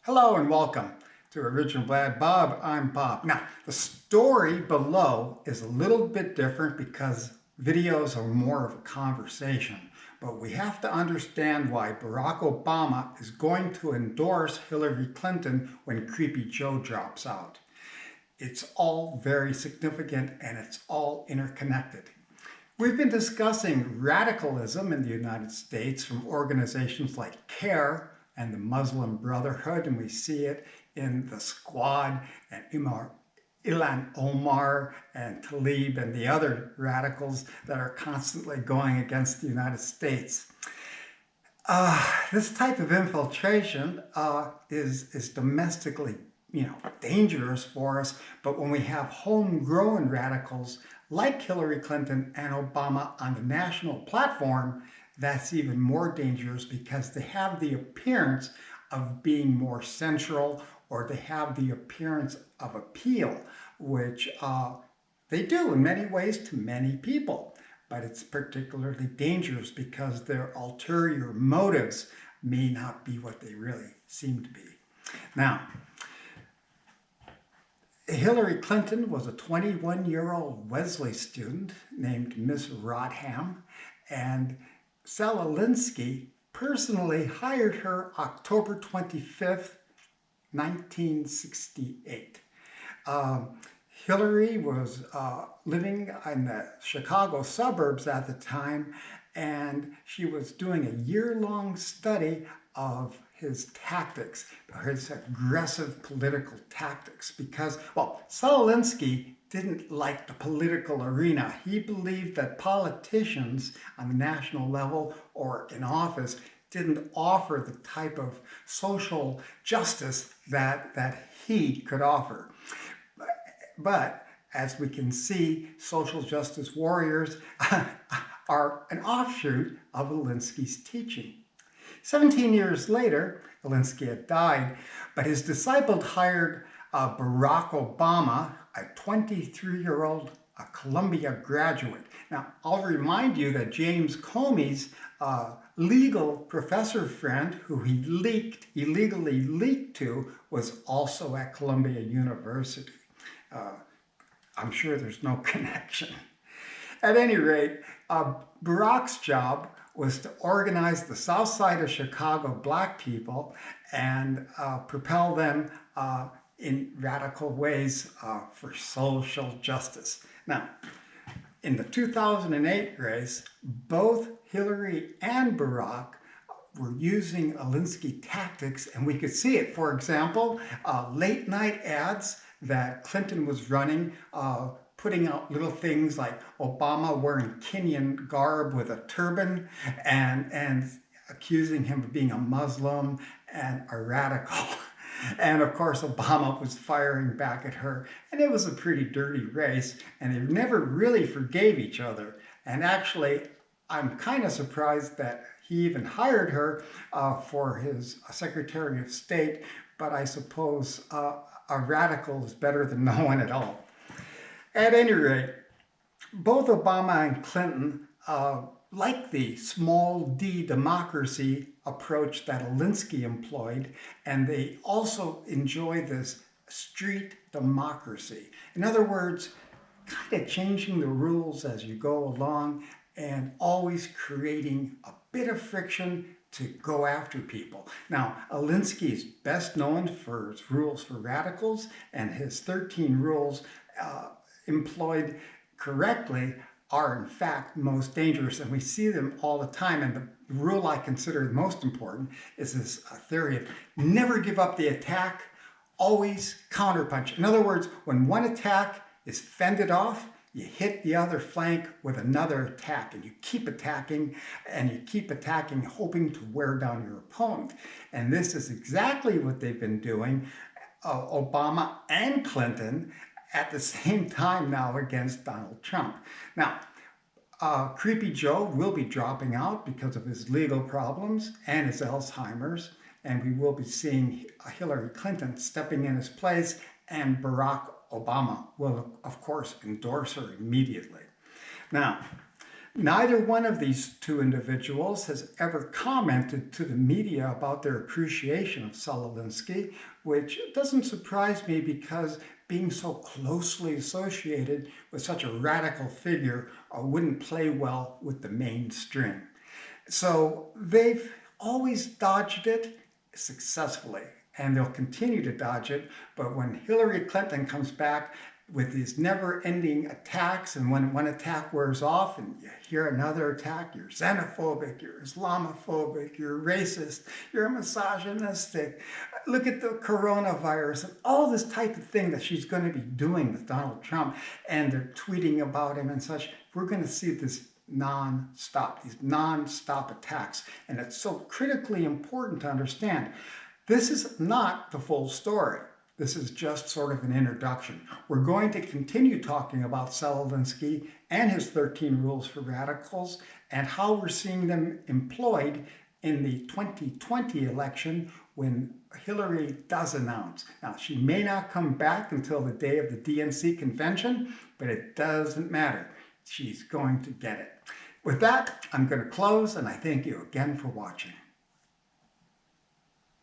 Hello and welcome to Original Bad Bob. I'm Bob. Now, the story below is a little bit different because videos are more of a conversation. But we have to understand why Barack Obama is going to endorse Hillary Clinton when Creepy Joe drops out. It's all very significant and it's all interconnected. We've been discussing radicalism in the United States from organizations like CAIR and the Muslim Brotherhood, and we see it in the Squad and Ilhan Omar and Tlaib and the other radicals that are constantly going against the United States. This type of infiltration is domestically, dangerous for us. But when we have homegrown radicals like Hillary Clinton and Obama on the national platform, that's even more dangerous because they have the appearance of being more central, or they have the appearance of appeal, which they do in many ways to many people. But it's particularly dangerous because their ulterior motives may not be what they really seem to be. Now, Hillary Clinton was a 21-year-old Wesley student named Miss Rodham, and Saul Alinsky personally hired her October 25th, 1968. Hillary was living in the Chicago suburbs at the time, and she was doing a year-long study of his tactics, his aggressive political tactics, because, Saul Alinsky didn't like the political arena. He believed that politicians on the national level or in office didn't offer the type of social justice that he could offer. But as we can see, social justice warriors are an offshoot of Alinsky's teaching. 17 years later, Alinsky had died, but his disciple hired Barack Obama, a 23-year-old Columbia graduate. Now, I'll remind you that James Comey's legal professor friend, who he illegally leaked to, was also at Columbia University. I'm sure there's no connection. At any rate, Barack's job was to organize the south side of Chicago black people and propel them in radical ways for social justice. Now, in the 2008 race, both Hillary and Barack were using Alinsky tactics, and we could see it. For example, late night ads that Clinton was running, putting out little things like Obama wearing Kenyan garb with a turban and accusing him of being a Muslim and a radical. And of course, Obama was firing back at her. And it was a pretty dirty race, and they never really forgave each other. And actually, I'm kind of surprised that he even hired her for his Secretary of State, but I suppose a radical is better than no one at all. At any rate, both Obama and Clinton like the small d democracy approach that Alinsky employed, and they also enjoy this street democracy. In other words, kind of changing the rules as you go along and always creating a bit of friction to go after people. Now, Alinsky is best known for his rules for radicals, and his 13 rules employed correctly are in fact most dangerous, and we see them all the time. And the rule I consider the most important is this theory of never give up the attack, always counterpunch. In other words, when one attack is fended off, you hit the other flank with another attack, and you keep attacking, hoping to wear down your opponent. And this is exactly what they've been doing, Obama and Clinton, at the same time now against Donald Trump. Now, Creepy Joe will be dropping out because of his legal problems and his Alzheimer's, and we will be seeing Hillary Clinton stepping in his place, and Barack Obama will, of course, endorse her immediately. Now, Neither one of these two individuals has ever commented to the media about their appreciation of Saul Alinsky, which doesn't surprise me because being so closely associated with such a radical figure wouldn't play well with the mainstream. So they've always dodged it successfully, and they'll continue to dodge it. But when Hillary Clinton comes back with these never-ending attacks, and when one attack wears off and you hear another attack, you're xenophobic, you're Islamophobic, you're racist, you're misogynistic. Look at the coronavirus and all this type of thing that she's going to be doing with Donald Trump, and they're tweeting about him and such. We're going to see this non-stop, these non-stop attacks. And it's so critically important to understand. This is not the full story. This is just sort of an introduction. We're going to continue talking about Saul Alinsky and his 13 rules for radicals and how we're seeing them employed in the 2020 election when Hillary does announce. Now, she may not come back until the day of the DNC convention, but it doesn't matter. She's going to get it. With that, I'm going to close, and I thank you again for watching.